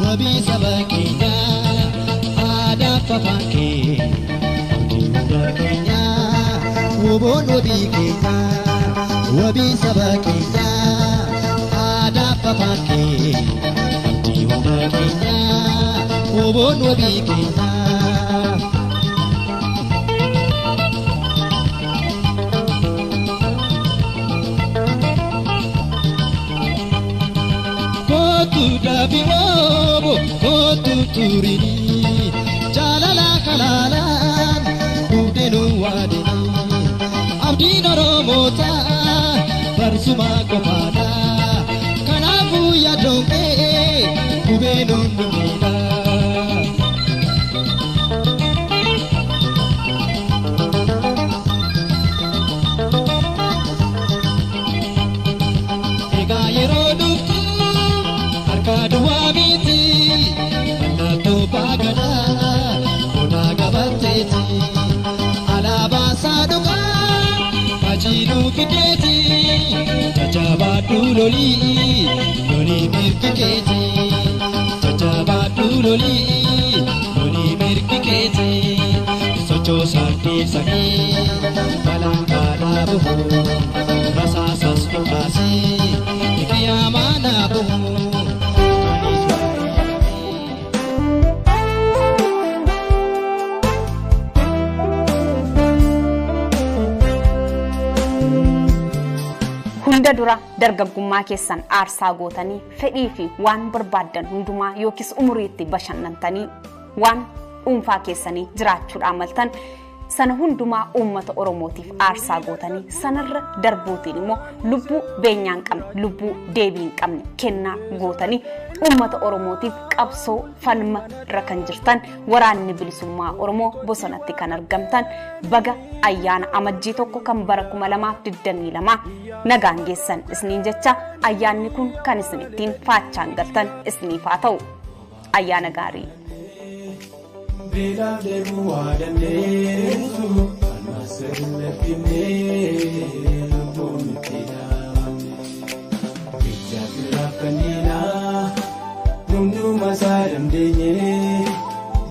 wabi sabakenya ada papake abdinnya wobon wabi kenya wabi sabakenya ada papake abdinnya wobon wabi kenya Dabi wobo kotu turini jalala kalalan kudenu wadeni abdi noromota barsuma komada kanafu ya donge kubenu numida ega yerodu Kadua miti, nato pagana, onaga bateti, alaba saduka, kajiru kiteti, chachaba tuloli, yoni mirkiketi, chachaba tuloli, yoni mirkiketi, socho saki saki, balangkala buhu, rasa sastukasi, ikiyamana buhu. Hunda dura dargaggummaa keessan aarsaa gootanii fedhii fi waan barbaadan hundumaa yookiis umuriitti bashannantanii waan dhuunfaa keessanii jiraachuudhaan maltan sana hundumaa uummata Oromootiif aarsaa gootanii sanarra darbuutiin immoo lubbuu beenyaan qabne lubbuu deebiin qabne kennaa gootanii uummata Oromootiif qabsoo falma irra kan jirtan waraanni bilisummaa Oromoo bosonatti kan argamtan baga ayyaana amajjii tokko kan bara 2022 nagaan geessan isiniin jecha ayyaanni kun kan isin ittiin faachaan galtan isiniif haa ta'u ayyaana gaarii. Bila deemu waadaneetu almasirra finee lubbuun itti ijaafiraa kanniinaa hunduma isaa dandeenyee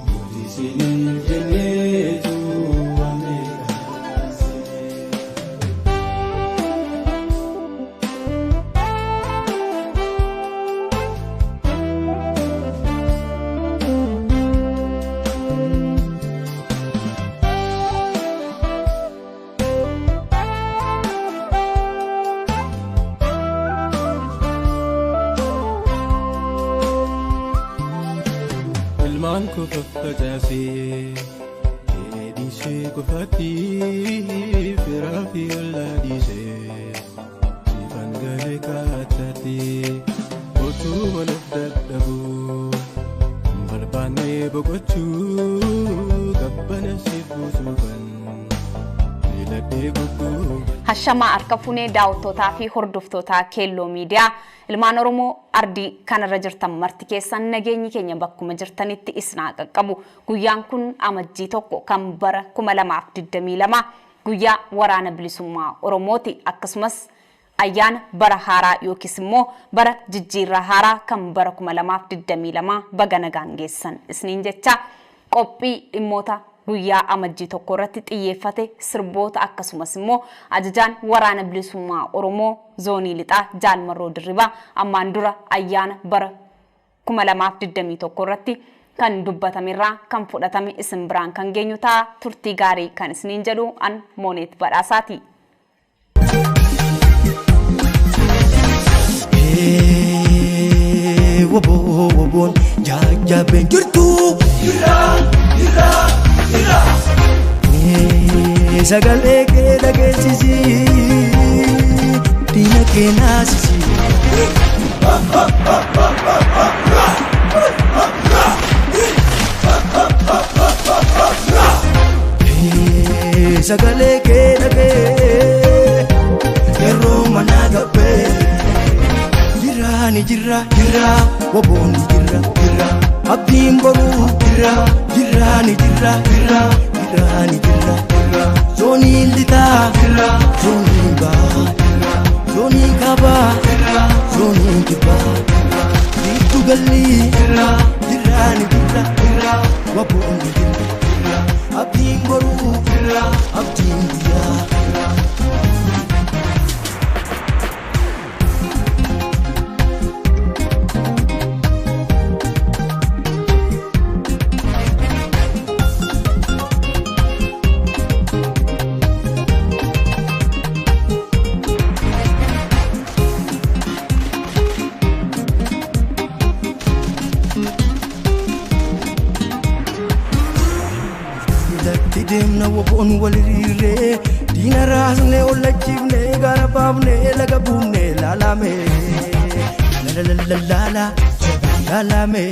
mootisiniif jenneetu Kufafatafi, edise kufati, firafi oladise, sifangale katati, otu manadadabu, balbane bogochu, kabbana sifusuban, ilade gugu. Hashama arkafune daawwattoota fi hordoftoota Keelloo Miidiyaa ilmaan Oromoo ardii kanarra jirtan marti keessan nageenyi keenya bakkuma jirtanitti isnaa qaqqabu guyyaan kun amajjii tokko kan bara 2022 guyyaa waraana bilisummaa Oromooti akkasumas ayyaana bara haaraa yookiis immoo bara jijjiirraa haaraa kan bara 2022 baga nagaan geessan isniin jecha qophii dhimmoota guyyaa amajjii tokko irratti xiyyeeffate sirboota akkasumas immoo ajajaan waraana bilisummaa Oromoo zoonii lixaa Jaalmarroo Dirribaa ammaan dura ayyaana bara 2021 irratti kan dubbatamerraa kan fudhatame isin biraan kan geenyu ta'a turtii gaarii kan isiniin jedhu an Mooneet Badhaasaati. Wobon jajjaben jirtu Sagale ke dhageessisi diina kee naasisi sagale ke dhagee yeroo mana gabbee jira wobon jira abdiin boruu jira zoni lita zoni ba zoonii kaabaa zoonii kibbaa giddu galli jiraan jirra waboon jirra abdiin boruu abdiin guyyaa. Demna wabon walirre dina rasne olachivne garabavne lagabune lalame lalame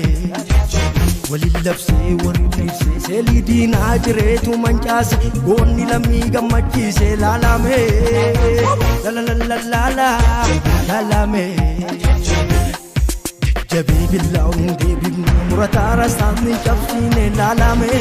walilabse walilse seli dina jiretu manchas gonni lami gamachise lalame lalame jabi billaun debi muratara samni chapsine lalame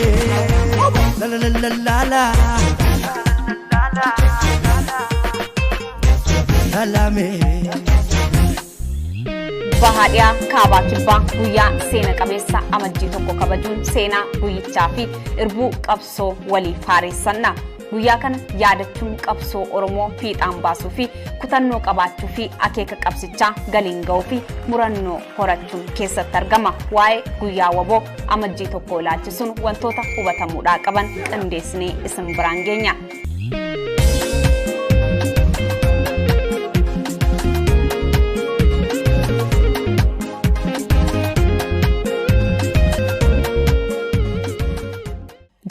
Bahaadhiyaa kaabaa kibbaa guyyaa seena qabeessa amajjii tokko kabajuun seenaa guyyichaa fi irbuu qabsoo waliif haaressanna. Guyyaa kana yaadachuun qabsoo Oromoo fiixaan baasuu fi kutannoo qabaachuu fi akeeka qabsichaa galiin ga'uu fi murannoo horachuun keessatti argama. Waa'ee guyyaa waboo amajjii tokko ilaalchisuun wantoota hubatamuudhaa qaban qindeessinee isin biraan geenya.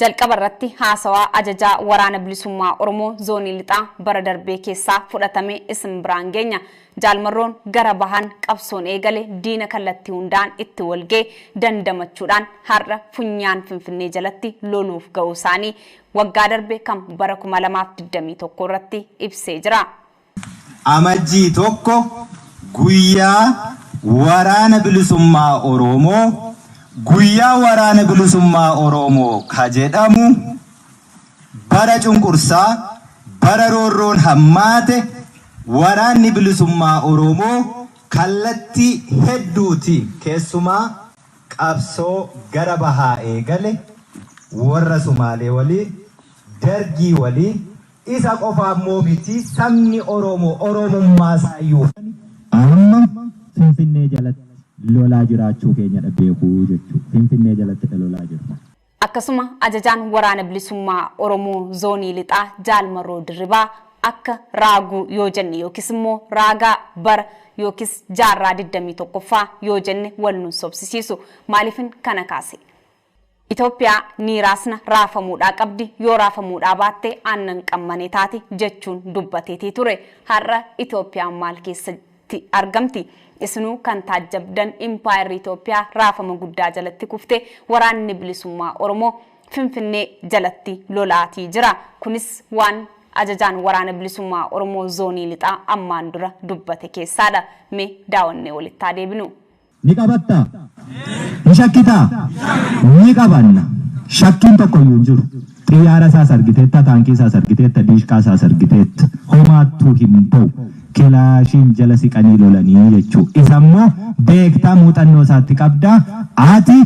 jalqaba irratti haasawaa ajajaa waraana bilisummaa Oromoo zoonii lixaa bara darbee keessaa fudhatame isin biraan geenya. Jaalmarroon gara bahan qabsoon eegale diina kallattii hundaan itti walgee dandamachuudhaan har'a funyaan Finfinnee jalatti loluuf ga'uu isaanii waggaa darbe kan bara 2021 irratti ibsee jira. Amajjii tokko guyyaa waraana bilisummaa Oromoo guyyaa waraana bilisummaa Oromoo kajedhamu bara cunqursaa bara roorroon hammaate waraanni bilisummaa Oromoo kallattii hedduutiin keessumaa qabsoo gara bahaa eegale warra Sumaalee waliin Dargii waliin isa qofaa miti sabni Oromoo Oromummaa isaayyuu amma Finfinnee jalatti lolaa jiraachuu keenya beekuu jechuudha. Finfinnee jalatti lolaa jirra. Akkasuma ajajaan waraana bilisummaa Oromoo zoonii lixaa Jaalmarroo Dirribaa akka raaguu yoo jenne yookiis immoo raagaa bara yookiis jaarraa 21ffaa yoo jenne wal nu sobsisiisu maaliifin kana kaase. Itoophiyaa niiraasna raafamuudhaa qabdi yoo raafamuudhaa baatte aannan qammane taati jechuun dubbateetii ture. Har'a Itoophiyaan maal keessatti argamti? Isnu kan taajabdan impaayirri Itoophiyaa raafama guddaa jalatti kufte waraanni bilisummaa Oromoo Finfinnee jalatti lolaatii jira. Kunis waan ajajaan waraana bilisummaa Oromoo zoonii lixaa ammaan dura dubbate keessaadha. Mee daawwannee walitti adeebinu. Ni qabatta? Ni shakkita? Ni qabanna. Shakkiin tokko iyyuu hin jiru. Xiyyaara isaas argiteetta, taankii isaas argiteetta, diishqaa isaas argiteetta. Homaattuu hin ba'u. Kilaashiin jala siqanii lolanii jechuudha. Isammoo beektaa muuxannoo isaatti qabdaa. Ati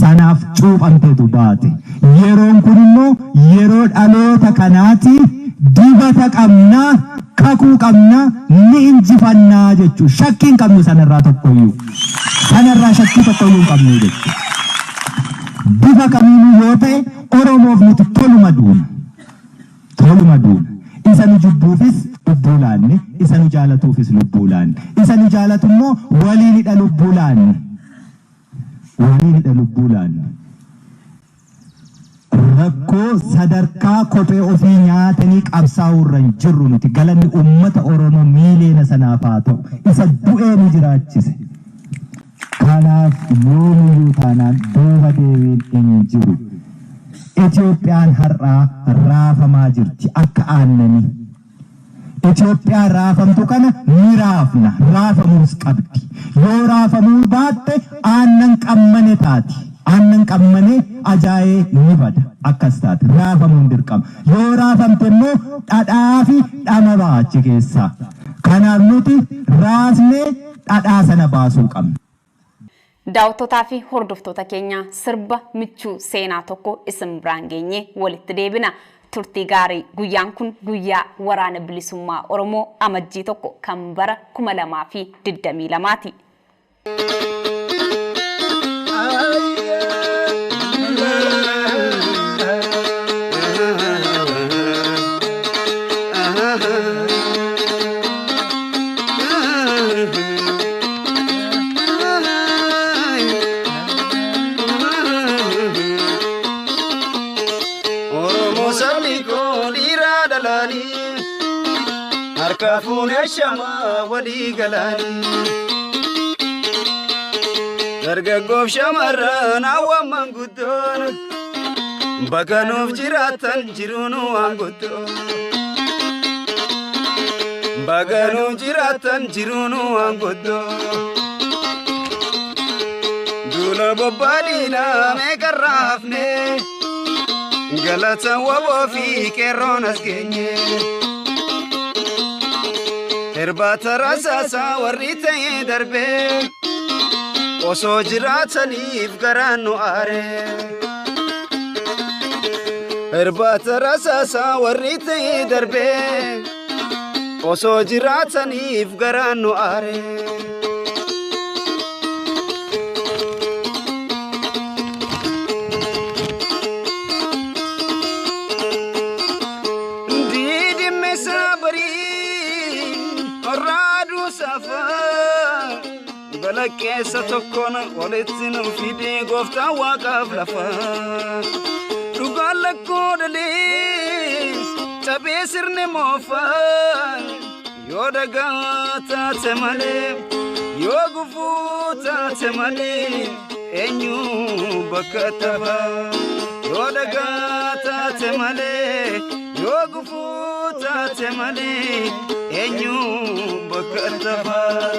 sanaaf cuuphamteetu baate. Yeroon kun immoo yeroo dhaloota kanaati dibata qabnaa, kakuu qabnaa, ni injifannaa jechuudha. Shakkiin qabnu sanarraa tokkoyyuu. Sanarraa shakkii tokkoyyuu hin qabnu jechuudha. Bifa kamiinuu yoo ta'e Oromoof nuti toluma duuna. Toluma duuna. Isa nu jibbuufis lubbuu laanne, isa nu jaalatuufis lubbuu laanne. Isa nu jaalatu immoo waliinidha lubbuu laanne. Waliinidha lubbuu laanne. Rakkoo sadarkaa kophee ofii nyaatanii qabsaa'uu irra hin jirru nuti galanni uummata Oromoo miiliyoona sanaaf haa ta'u. Isa du'ee nu jiraachise. Kanaaf yoomiyyuu taanaan duuba deebiin hin jiru. Itoophiyaan har'aa raafamaa jirti akka aannanii. Itoophiyaan raafamtu kana ni raafna, raafamuus qabdi. Yoo raafamuu baatte aannan qammane taati. Aannan qammane ajaa'ee ni bada. Akkas taate raafamuun dirqama. Yoo raafamte immoo dhadhaa fi dhama baachi keessaa. Kanaaf nuti raasnee dhadhaa sana baasuu qabna. Daawwattoota fi hordoftoota keenya sirba michuu seenaa tokko isin biraan geenye walitti deebina. Turtii gaarii. Guyyaan kun guyyaa waraana bilisummaa Oromoo amajjii tokko kan bara 2022ti. Harkafuune shama walii galaani dargaggoof shamarran hawwan manguddoon baganuuf jiraatan jiruun waan guddoo baganuuf jiraatan jiruun waan guddoo duula bobbaadhiina meeqarraa hafne galata waboo fi qeerroon as geenye. Irbaata rasaasa warri ta'ee darbee osoo jiraataniif garaan nu aare. Irbaata rasaasa warri ta'ee darbee osoo jiraataniif garaan nu aare. Balakkeessa tokkoon walitti nu fidee gooftaan waaqaaf lafa dhugaan lakkoo dhalee cabee sirni moofaa yoo dagaa taate malee yoo gufuu taate malee eenyu bakka taphaa yoo dagaa taate malee yoo gufuu taate malee eenyu bakka taphaa.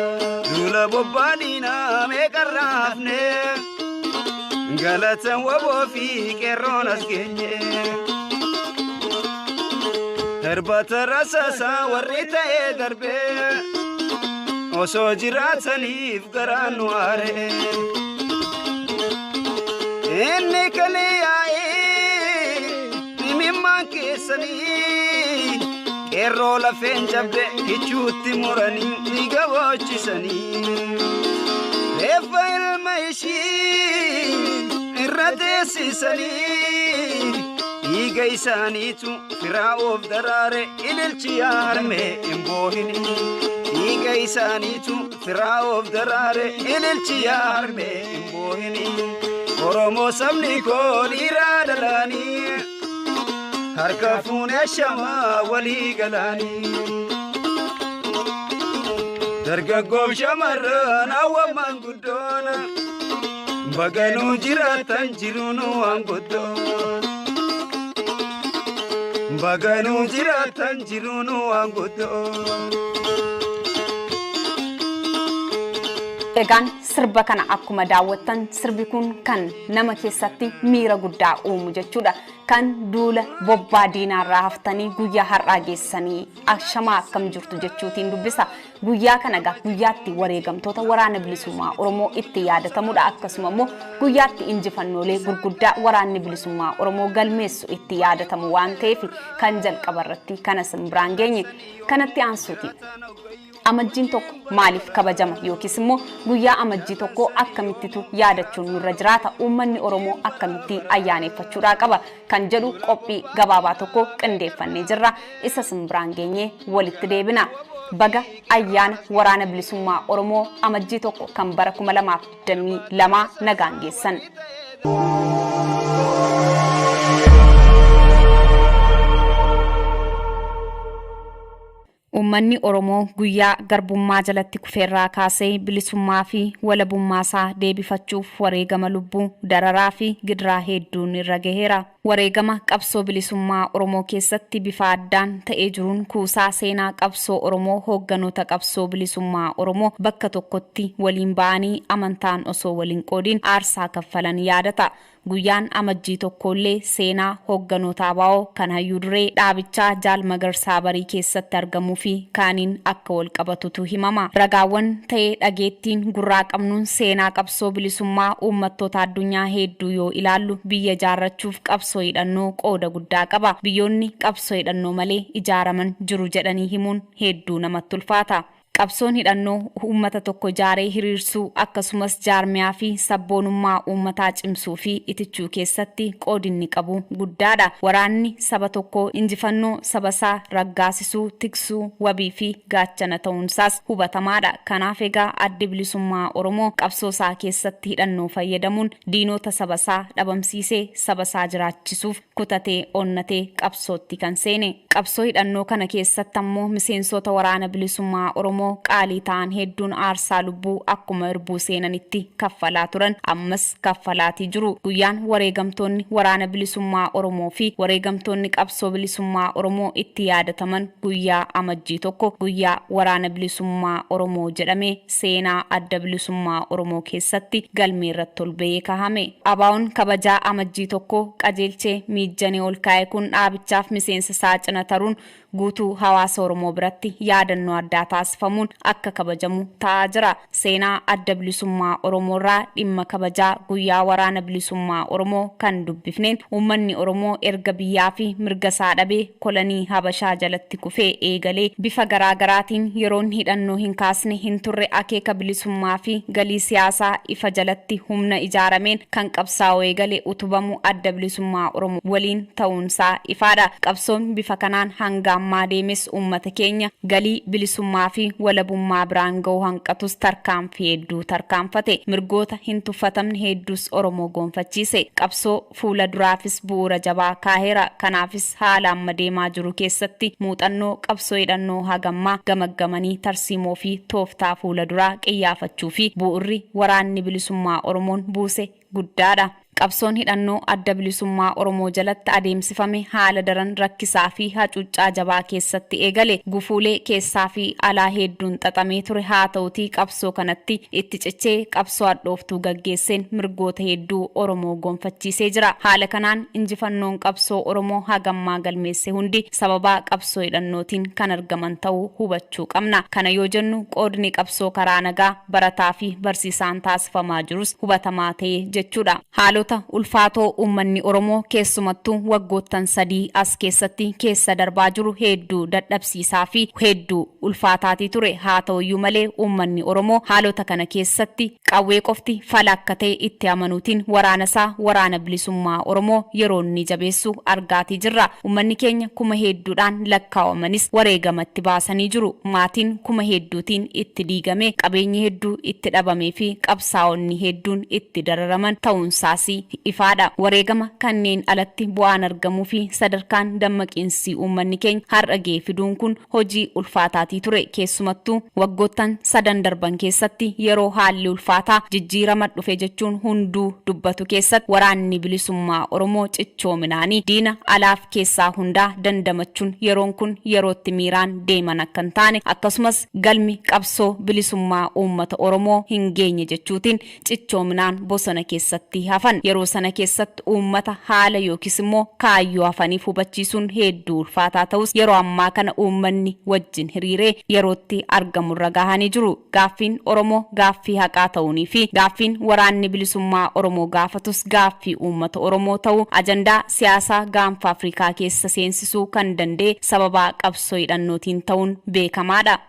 Duula bobbaadhiina meeqarraa hafne galata waboo fi qeerroon as geenye. Irbaata rasaasa warri ta'ee darbee osoo jiraataniif garaan nu aare. Inni kalee yaa'ee dhimimmaan keessanii qeerroo lafeen jabde kichuutti muranii dhiiga boochisanii. Reeffa ilma ishii irra teessisanii dhiiga isaaniitu firaa of daraare ililchi harmee hin boohini. Dhiiga isaaniitu firaa of daraare ililchi harmee hin boohini. Oromoo sabni koo dhiiraa dhalaanii harkafuune shama walii galaanii dargaggoof shamarran hawwan manguddoon baganuu jiraatan jiruun waan guddoo baganuu jiraatan jiruun waan guddoo. Egaan sirba kana akkuma daawwattan sirbi kun kan nama keessatti miira guddaa uumu jechuudha. Kan duula bobbaa diinaarraa haftanii guyyaa har'aa geessanii ashamaa akkam jirtu jechuutiin dubbisa. Guyyaa kana egaa guyyaatti wareegamtoota waraana bilisummaa Oromoo itti yaadatamudha. Akkasuma immoo guyyaatti injifannoolee gurguddaa waraanni bilisummaa Oromoo galmeessu itti yaadatamu waan ta'eef kan jalqabarratti kana simbiraan geenye kanatti aansuuti. Amajjiin tokko maaliif kabajama yookiis immoo guyyaa amajjii tokko akkamittitu yaadachuun nurra jiraata uummanni Oromoo akkamitti ayyaaneffachuudhaa qaba kan jedhu qophii gabaabaa tokko qindeeffannee jirra. Isa simbiraan geenye walitti deebina. Baga ayyaana waraana bilisummaa Oromoo amajjii tokko kan bara 2022 nagaan geessan. Uummanni Oromoo guyyaa garbummaa jalatti kufeerraa kaasee bilisummaa fi walabummaasaa deebifachuuf wareegama lubbuu dararaa fi gidiraa hedduun irra gaheera. Wareegama qabsoo bilisummaa Oromoo keessatti bifa addaan ta'ee jiruun kuusaa seenaa qabsoo Oromoo hoogganoota qabsoo bilisummaa Oromoo bakka tokkotti waliin ba'anii amantaan osoo waliin qoodiin aarsaa kaffalan yaadata. Guyyaan amajjii tokkollee seenaa hoogganoota ABO kan hayyuu duree dhaabichaa Jaal Magarsaa Barii keessatti argamuu fi kaaniin akka wal qabatutu himama. Ragaawwan ta'ee dhageettiin gurraa qabnuun seenaa qabsoo bilisummaa uummattoota addunyaa hedduu yoo ilaallu biyya ijaarrachuuf qabsoo hidhannoo qooda guddaa qaba. Biyyoonni qabsoo hidhannoo malee ijaaraman jiru jedhanii himuun hedduu namatti ulfaata. Qabsoon hidhannoo uummata tokko ijaaree hiriirsuu akkasumas jaarmiyaa fi sabboonummaa uummataa cimsuu fi itichuu keessatti qoodinni qabu guddaadha. Waraanni saba tokko injifannoo sabasaa raggaasisuu, tiksuu, wabii fi gaachana ta'uunsaas hubatamaadha. Kanaaf egaa addi bilisummaa Oromoo qabsoosaa keessatti hidhannoo fayyadamuun diinota sabasaa dhabamsiisee sabasaa jiraachisuuf kutatee onnatee qabsootti kan seene. Qabsoo hidhannoo kana keessatti ammoo miseensota waraana bilisummaa Oromoo qaalii ta'an hedduun aarsaa lubbuu akkuma irbuu seenanitti kaffalaa turan ammas kaffalaatii jiru. Guyyaan wareegamtoonni waraana bilisummaa Oromoo fi wareegamtoonni qabsoo bilisummaa Oromoo itti yaadataman guyyaa amajjii tokko guyyaa waraana bilisummaa Oromoo jedhamee seenaa adda bilisummaa Oromoo keessatti galmee irratti ol ba'ee kahame. ABO'n kabajaa amajjii tokko qajeelchee miijjanee ol kaa'e kun dhaabichaaf miseensa isaa cina taruun guutuu hawaasa Oromoo biratti yaadannoo addaa taasifamuun akka kabajamu ta'aa jira. Seenaa adda bilisummaa Oromoo irraa dhimma kabajaa guyyaa waraana bilisummaa Oromoo kan dubbifneen uummanni Oromoo erga biyyaa fi mirga isaa dhabee kolonii Habashaa jalatti kufee eegalee bifa garaagaraatiin yeroon hidhannoo hin kaasne hin turre akeeka bilisummaa fi galii siyaasaa ifa jalatti humna ijaarameen kan qabsaa'u eegalee utubamu adda bilisummaa Oromoo waliin ta'uunsaa ifaadha. Qabsoon bifa kanaan hanga ammaa deemes uummata keenya galii bilisummaa fi walabummaa biraan ga'uu hanqatus tarkaanfii hedduu tarkaanfate. Mirgoota hin tuffatamne hedduus Oromoo gonfachiise. Qabsoo fuula duraafis bu'uura jabaa kaaheera. Kanaafis haala amma deemaa jiru keessatti muuxannoo qabsoo hidhannoo hagammaa gamaggamanii tarsiimoo fi tooftaa fuula duraa qiyyaafachuu fi bu'uurri waraanni bilisummaa Oromoon buuse guddaadha. Qabsoon hidhannoo adda bilisummaa Oromoo jalatti adeemsifame haala daran rakkisaa fi hacuuccaa jabaa keessatti eegale. Gufuulee keessaa fi alaa hedduun xaxamee ture. Haa ta'utii qabsoo kanatti itti cichee qabsoo hadhooftuu gaggeesseen mirgoota hedduu Oromoo gonfachiisee jira. Haala kanaan injifannoon qabsoo Oromoo hagammaa galmeesse hundi sababaa qabsoo hidhannootiin kan argaman ta'uu hubachuu qabna. Kana yoo jennu qoodni qabsoo karaa nagaa barataa fi barsiisaan taasifamaa jirus hubatamaa ta'e jechuudha. Ulfaatoo uummanni Oromoo keessumattuu waggoottan 3 as keessatti keessa darbaa jiru hedduu dadhabsiisaa fi hedduu ulfaataatii ture. Haa ta'uyyuu malee uummanni Oromoo haalota kana keessatti qawwee qofti fala akka ta'e itti amanuutiin waraanasaa waraana bilisummaa Oromoo yeroo inni jabeessu argaatii jirra. Uummanni keenya kuma hedduudhaan lakkaawamanis wareegamatti baasanii jiru. Maatiin kuma hedduutiin itti diigame, qabeenyi hedduu itti dhabamee fi qabsaa'onni hedduun itti dararaman ta'uunsaas ifaadha. Wareegama kanneen alatti bu'aan argamuu fi sadarkaan dammaqiinsi uummanni keenya har'a ga'e fiduun kun hojii ulfaataatii ture. Keessumattuu waggoottan 3 darban keessatti yeroo haalli ulfaataa jijjiirama dhufe jechuun hunduu dubbatu keessatti waraanni bilisummaa Oromoo cichoominaanii diina alaaf keessaa hundaa dandamachuun yeroon kun yerootti miiraan deeman akka hin taane akkasumas galmi qabsoo bilisummaa uummata Oromoo hin geenye jechuutiin cichoominaan bosona keessatti hafan. Yeroo sana keessatti uummata haala yookiis immoo kaayyoo hafaniif hubachiisuun hedduu ulfaataa ta'us yeroo ammaa kana uummanni wajjin hiriiree yerootti argamurra gahanii jiru. Gaaffiin Oromoo gaaffii haqaa ta'uunii fi gaaffiin waraanni bilisummaa Oromoo gaafatus gaaffii uummata Oromoo ta'uu ajandaa siyaasaa gaanfa Afrikaa keessa seensisuu kan danda'e sababaa qabsoo hidhannootiin ta'uun beekamaadha.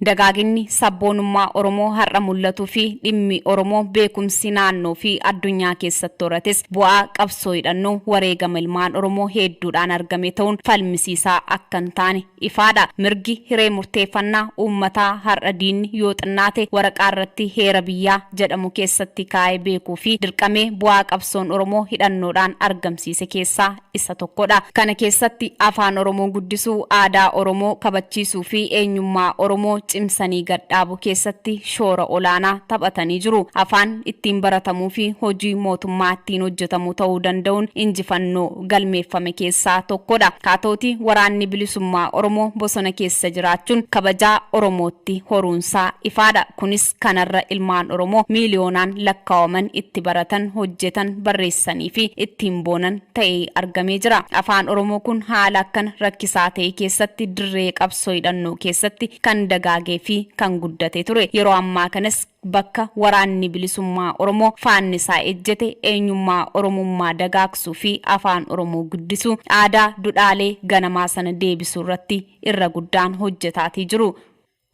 Dagaaginni sabboonummaa Oromoo har'a mul'atuu fi dhimmi Oromoo beekumsi naannoo fi addunyaa keessatti horates bu'aa qabsoo hidhannoo wareegama ilmaan Oromoo hedduudhaan argame ta'uun falmisiisaa akka hin taane ifaadha. Mirgi hiree murteeffannaa uummataa har'a diinni yoo xinnaate waraqaa irratti heera biyyaa jedhamu keessatti kaa'ee beekuu fi dirqamee bu'aa qabsoon Oromoo hidhannoodhaan argamsiise keessaa isa tokkodha. Kana keessatti afaan Oromoo guddisuu, aadaa Oromoo kabachiisuu fi eenyummaa Oromoo cimsanii gadhaabu keessatti shoora olaanaa taphatanii jiru. Afaan ittiin baratamuu fi hojii mootummaa ittiin hojjetamu ta'uu danda'uun injifannoo galmeeffame keessaa tokkodha. Kaatooti waraanni bilisummaa Oromoo bosona keessa jiraachuun kabajaa Oromootti horuunsaa ifaadha. Kunis kanarra ilmaan Oromoo miiliyoonaan lakkaa'aman itti baratan, hojjetan, barreessanii fi ittiin boonan ta'ee argamee jira. Afaan Oromoo kun haala akkan rakkisaa ta'e keessatti dirree qabsoo hidhannoo keessatti kan dagaagee fi kan guddate ture. Yeroo ammaa kanas bakka waraanni bilisummaa Oromoo faannisaa ejjete eenyummaa Oromummaa dagaagsuu fi afaan Oromoo guddisuu, aadaa duudhaalee ganamaa sana deebisuu irratti irra guddaan hojjetaatii jiru.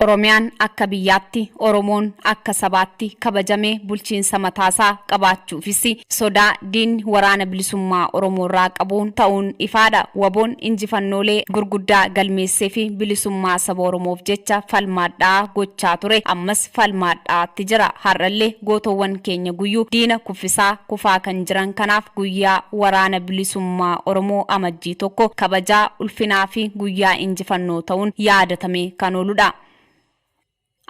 Oromiyaan akka biyyaatti, Oromoon akka sabaatti kabajamee bulchiinsa mataasaa qabaachuufis sodaa diinni waraana bilisummaa Oromoo irraa qabuun ta'uun ifaadha. Waboon injifannoolee gurguddaa galmeessee fi bilisummaa saba Oromoof jecha falmaadhaa gochaa ture. Ammas falmaadhaatti jira. Har'allee gootowwan keenya guyyuu diina kuffisaa kufaa kan jiran. Kanaaf guyyaa waraana bilisummaa Oromoo amajjii 1 kabajaa ulfinaa fi guyyaa injifannoo ta'uun yaadatamee kan ooludha.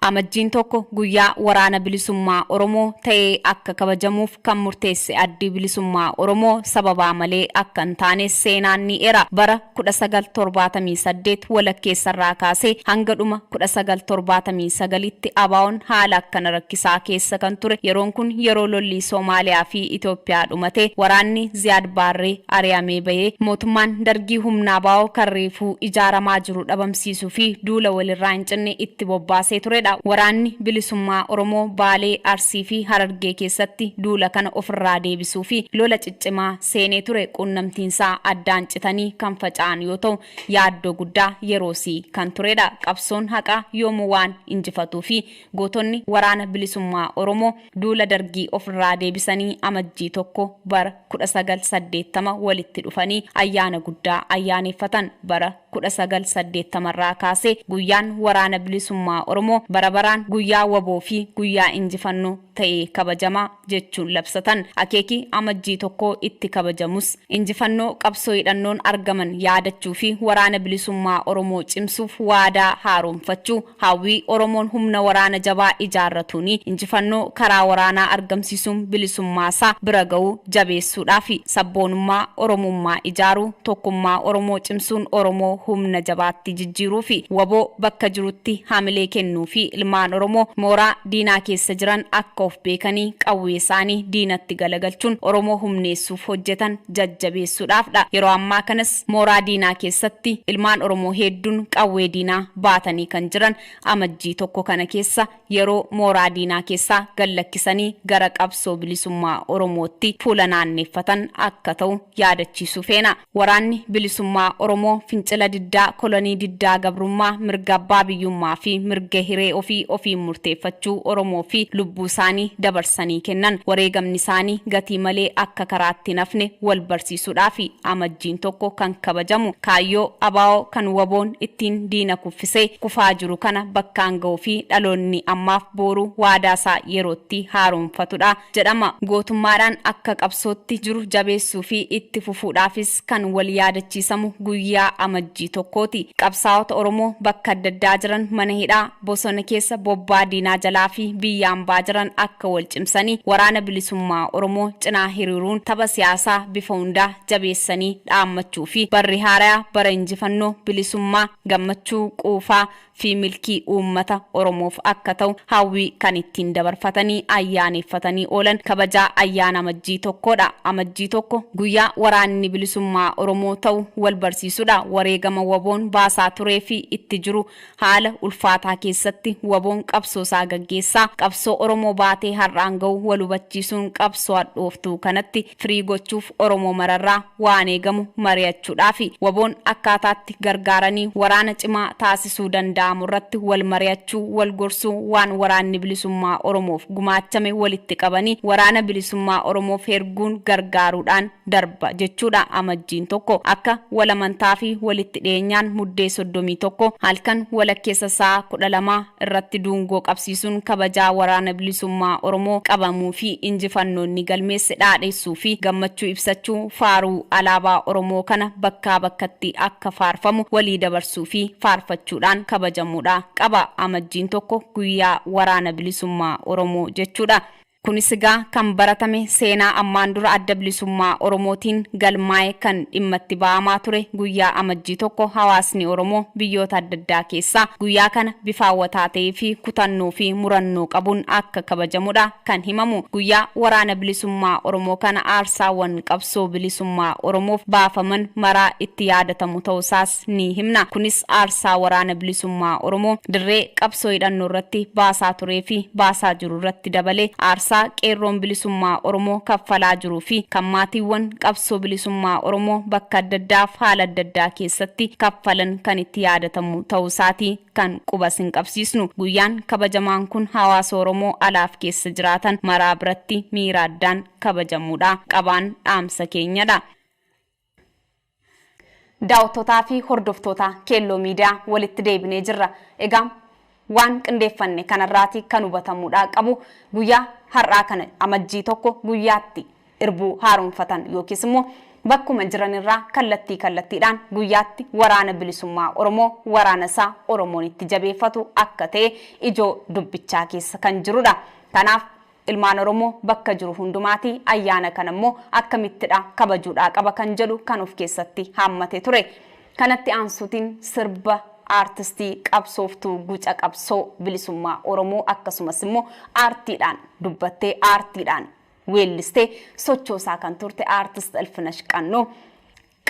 Amajjiin 1 guyyaa waraana bilisummaa Oromoo ta'ee akka kabajamuuf kan murteesse addi bilisummaa Oromoo sababaa malee akka hin taane seenaan ni era. Bara 1978 walakkeessarraa kaasee hanga dhuma 1979tti ABO'n haala akkana rakkisaa keessa kan ture. Yeroon kun yeroo lolli Soomaaliyaa fi Itoophiyaa dhumate waraanni Ziyaad Baarree ari'amee bahee mootummaan dargii humna ABO kan reefuu ijaaramaa jiru dhabamsiisuu fi duula walirraa hin cinne itti bobbaasee ture. Waraanni bilisummaa Oromoo Baalee, Arsii fi Harargee keessatti duula kana ofirraa deebisuu fi lola ciccimaa seenee ture. Qunnamtiinsaa addaan citanii kan faca'an yoo ta'u yaaddoo guddaa yeroosii kan turedha. Qabsoon haqaa yoomuu waan injifatuu fi gootonni waraana bilisummaa Oromoo duula dargii ofirraa deebisanii amajjii 1 bara 1980 walitti dhufanii ayyaana guddaa ayyaaneffatan. Bara 1980 irraa kaasee guyyaan waraana bilisummaa Oromoo barabaraan guyyaa waboo fi guyyaa injifannoo ta'ee kabajamaa jechuun labsatan. Akeeki amajjii 1 itti kabajamus injifannoo qabsoo hidhannoon argaman yaadachuu fi waraana bilisummaa Oromoo cimsuuf waadaa haaromfachuu, hawwii Oromoon humna waraana jabaa ijaarratuuni injifannoo karaa waraanaa argamsiisuun bilisummaasaa bira ga'uu jabeessuudhaaf sabboonummaa Oromummaa ijaaruu, tokkummaa Oromoo cimsuun Oromoo humna jabaatti jijjiiruu fi waboo bakka jirutti hamilee kennuu fi ilmaan Oromoo mooraa diinaa keessa jiran akka of beekanii qawwee isaanii diinatti galagalchuun Oromoo humneessuuf hojjetan jajjabeessuudhaafdha. Yeroo ammaa kanas mooraa diinaa keessatti ilmaan Oromoo hedduun qawwee diinaa baatanii kan jiran. Amajjii 1 kana keessa yeroo mooraa diinaa keessaa gallakkisanii gara qabsoo bilisummaa Oromootti fuula naanneffatan akka ta'u yaadachiisuu feena. Waraanni bilisummaa Oromoo fincila diddaa kolonii diddaa gabrummaa, mirga abbaa biyyummaa fi mirga hiree ofii murteeffachuu Oromoo fi lubbuu isaanii dabarsanii kennan. Wareegamni isaanii gatii malee akka karaatti nafne wal barsiisuudhaaf amajjiin 1 kan kabajamu. Kaayyoo ABO kan waboon ittiin diina kuffisee kufaa jiru kana bakkaan ga'uu fi dhaloonni ammaaf booru waadaasaa yerootti haaromfatudha jedhama. Gootummaadhaan akka qabsootti jiru jabeessuu fi itti fufuudhaafis kan wal yaadachiisamu guyyaa amajjii 1ti. Qabsaa'ota Oromoo bakka adda addaa jiran mana hidhaa, bosona keessa bobbaa diinaa jalaa fi biyyaan baa jiran akka wal cimsanii waraana bilisummaa Oromoo cinaa hiriiruun tapha siyaasaa bifa hundaa jabeessanii dhaammachuu fi barri haaraa bara injifannoo bilisummaa gammachuu quufaa fi milkii uummata Oromoof akka ta'u hawwii kan ittiin dabarfatanii ayyaaneffatanii oolan kabajaa ayyaana amajjii 1dha. Amajjii 1 guyyaa waraanni bilisummaa Oromoo ta'u wal barsiisudha. Wareegama waboon baasaa turee fi itti jiru haala ulfaataa keessatti waboon qabsoosaa gaggeessaa qabsoo Oromoo baatee har'aan ga'u wal hubachiisuun qabsoo hadhooftuu kanatti firii gochuuf Oromoo mararraa waan eegamu mari'achuudhaaf waboon akkaataatti gargaaranii waraana cimaa taasisuu danda'amu irratti wal mari'achuu, wal gorsuu, waan waraanni bilisummaa Oromoof gumaachame walitti qabanii waraana bilisummaa Oromoof erguun gargaaruudhaan darba jechuudha. Amajjiin 1 akka wal amantaa fi walitti dhiyeenyaan muddee 31 halkan walakkeessa sa'a 12 irratti duungoo qabsiisuun kabajaa waraana bilisummaa Oromoo qabamuu fi injifannoonni galmeesse dhaadheessuu fi gammachuu ibsachuu, faaruu alaabaa Oromoo kana bakkaa bakkatti akka faarfamu walii dabarsuu fi faarfachuudhaan kabaja kabajamuudha qaba amajjiin tokko guyyaa waraana bilisummaa Oromoo jechuudha. Kunis egaa kan baratame seenaa ammaan dura adda bilisummaa Oromootiin galmaa'ee kan dhimma itti ba'amaa ture guyyaa amajjii tokko hawaasni Oromoo biyyoota adda addaa keessaa guyyaa kana bifa hawwataa ta'ee fi kutannoo fi murannoo qabuun akka kabajamudha kan himamu. Guyyaa waraana bilisummaa Oromoo kana aarsaawwan qabsoo bilisummaa Oromoof baafaman maraa itti yaadatamu ta'uusaas ni himna. Kunis aarsaa waraana bilisummaa Oromoo dirree qabsoo hidhannoo irratti baasaa turee fi baasaa jiru irratti dabalee aarsaa qeerroon bilisummaa Oromoo kaffalaa jiruu fi kan maatiiwwan qabsoo bilisummaa Oromoo bakka adda addaaf haala adda addaa keessatti kaffalan kan itti yaadatamu ta'uusaati kan qubas hin qabsiisnu. Guyyaan kabajamaan kun hawaasa Oromoo alaaf keessa jiraatan maraa biratti miira addaan kabajamuudha qabaan dhaamsa keenyadha. Daawwattoota fi hordoftoota Keelloo Miidiyaa walitti deebinee jirra. Egaa waan qindeeffanne kanarraati kan hubatamuudha qabu guyyaa har'aa kana amajjii tokko guyyaatti irbuu haaromfatan yookiis immoo bakkuma jiranirraa kallattiidhaan guyyaatti waraana bilisummaa Oromoo waraana isaa Oromoon itti jabeeffatu akka ta'e ijoo dubbichaa keessa kan jirudha. Kanaaf ilmaan Oromoo bakka jiru hundumaati ayyaana kana immoo akkamittidha kabajuudhaa qaba kan jedhu kan of keessatti haammate ture. Kanatti aansuutiin sirba artistii qabsooftuu guca qabsoo bilisummaa Oromoo akkasumas immoo aartiidhaan dubbattee aartiidhaan weellistee sochoosaa kan turte artist Ilfinash Qannoo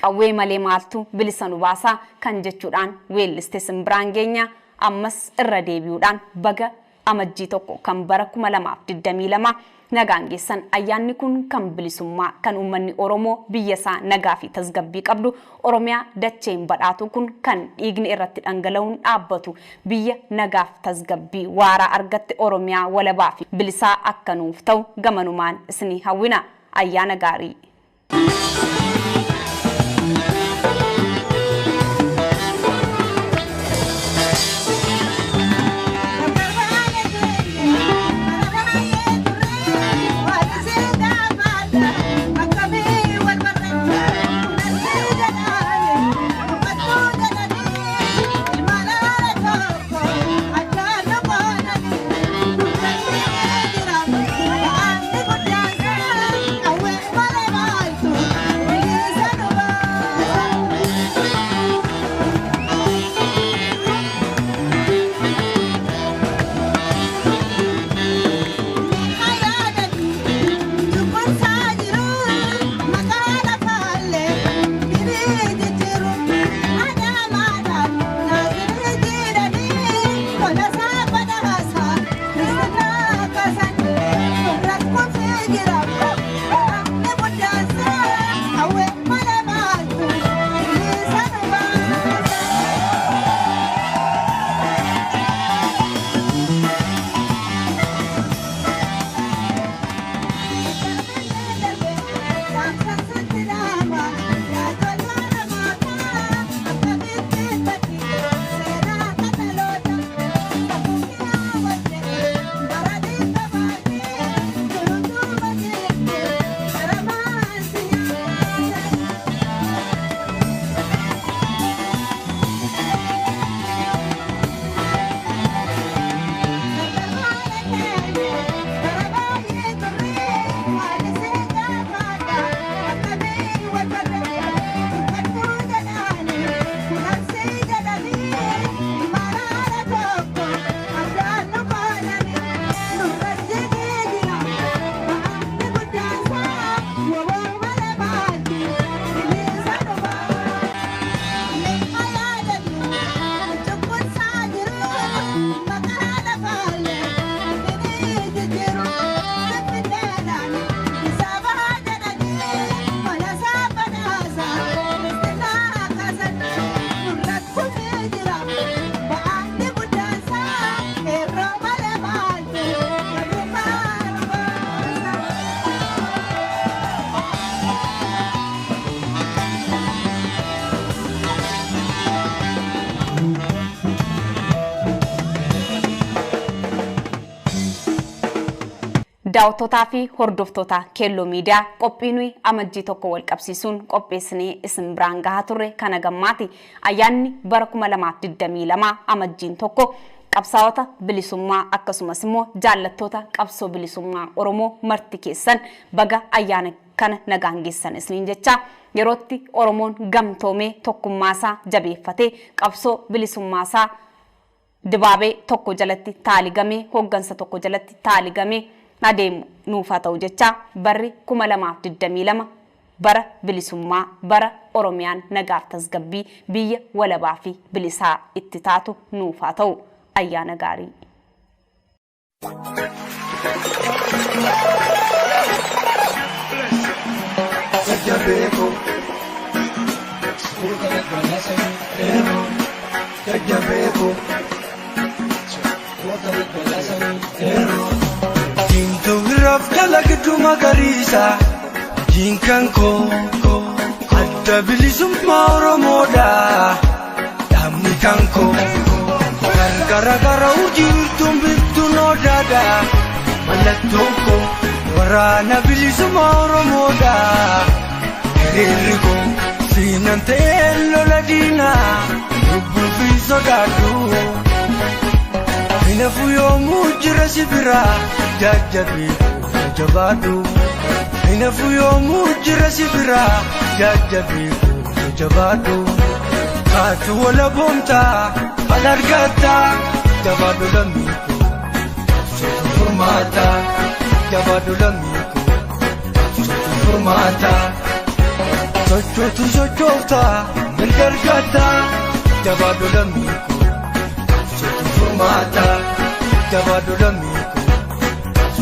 qawwee malee maaltu bilisa nu baasaa kan jechuudhaan weellistee simbiraan geenya ammas irra deebi'uudhaan baga amajjii tokko kan bara 2022 nagaan geessan. Ayyaanni kun kan bilisummaa kan uummanni Oromoo biyya isaa nagaa fi tasgabbii qabdu Oromiyaa dacheen badhaatu kun kan dhiigni irratti dhangala'uun dhaabbatu biyya nagaaf tasgabbii waaraa argatte Oromiyaa walabaa fi bilisaa akka nuuf ta'u gamanumaan isinii hawwina. Ayyaana gaarii. daawwattootaa fi hordoftoota Keelloo Miidiyaa qophiin amajjii tokko wal qabsiisuun qopheessinee isin biraan gahaa turre kana gammaati. Ayyaanni bara 2022 amajjiin tokko qabsaa'ota bilisummaa akkasumas immoo jaallattoota qabsoo bilisummaa Oromoo marti keessan baga ayyaana kana nagaan geessan isiniin jecha yerootti Oromoon gamtoomee tokkummaasaa jabeeffatee qabsoo bilisummaasaa dibaabee tokko jalatti taaligamee hoggansa tokko jalatti taaligamee adeemu nuufaa ta'u jecha barri 2022 bara bilisummaa bara Oromiyaan nagaaf tasgabbii biyya walabaa fi bilisaa itti taatu nuufaa ta'u ayyaana gaarii. Raf kalaqtu magariisa jinkan ko adda bilisummaa Oromoodha dhamni kan ko gargara urjiirtuun bittuun odaadha mallattoon ko waraana bilisummaa Oromoodha hiriirri ko siinan ta'een lola diinaa lubbuu fi sodaadhu hinafu yoomuu jira sibira jajjabii jabadu hinafu yoomuu jira sibira jajjabii jabadu kaatu wala boonta alargata jabadu lamiiko sotu furmaata jabadu lamiiko sotu furmaata sochootu sochoofta mirgargata jabadu lamiiko sotu furmaata jabadu lamiiko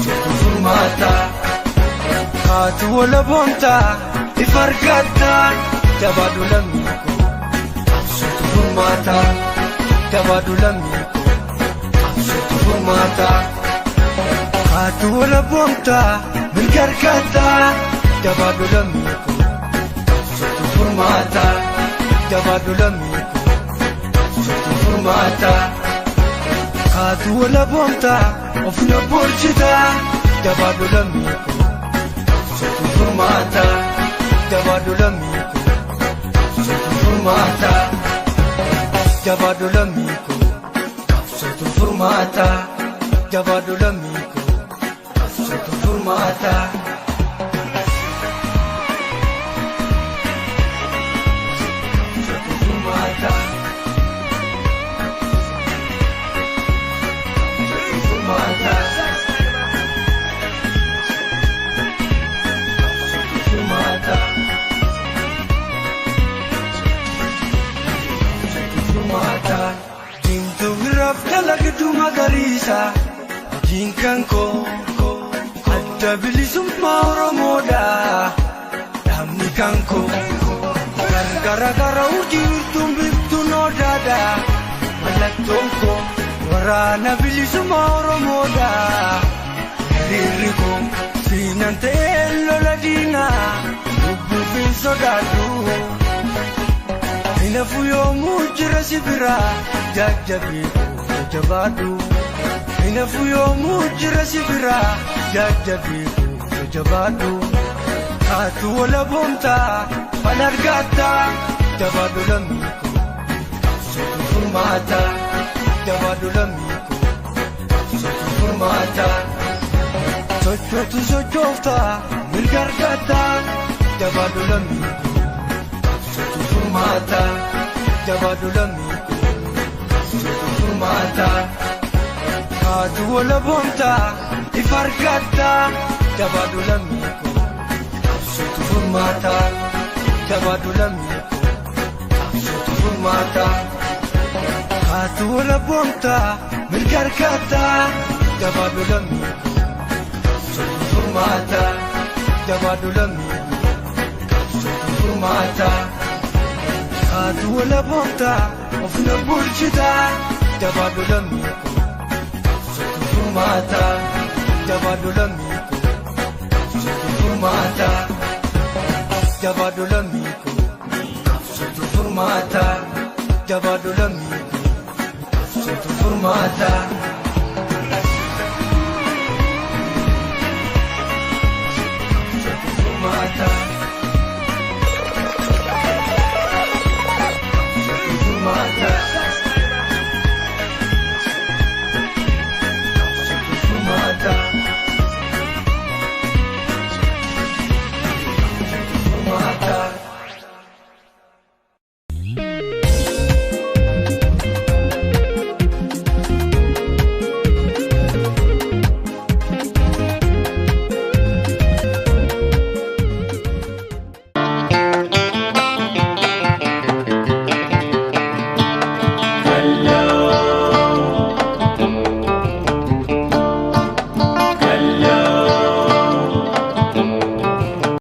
sotu furmaata kaatu wala boonta ifargata jabadu lamiiko sotu furmaata jabadu lamiiko sotu furmaata kaatu wala boonta mirgargata jabadu lamiiko sotu furmaata jabadu lamiiko sotu furmaata kaatu wala boonta ofna bolchita jabadu lamiiko sotu furmaata jabadu lamiiko sotu furmaata jabadu lamiiko sotu furmaata jabadu lamiiko sotu furmaata sotu furmaata kalaqtu magariisa jinkan ko adda bilisummaa Oromoodha dhamni kan ko gargara urjiirtuun bittuun odaadha mallattoon ko waraana bilisummaa Oromoodha hiriirri ko siinan ta'een lola diinaa lubbuu fi sodaadhu hinafu yoomuu jira sibira jajjabii jabadu hinafu yoomuu jira sibira jajjabii jabadu kaatu wala boonta alargata jabadu lamiiko sotu furmaata jabadu lamiiko sotu furmaata sochootu sochoofta mirgargata jabadu lamiiko sotu furmaata jabadu lamiiko sotu furmaata kaatu wala boonta ifargata jabadu lamiiko sotu furmaata jabadu lamiiko sotu furmaata kaatu wala boonta mirgargata jabadu lamiiko sotu furmaata jabadu lamiiko sotu furmaata kaatu wala boonta ofna bulchita jabadu lamiiko sotu furmaata jabadu lamiiko sotu furmaata jabadu lamiiko sotu furmaata jabadu lamiiko sotu furmaata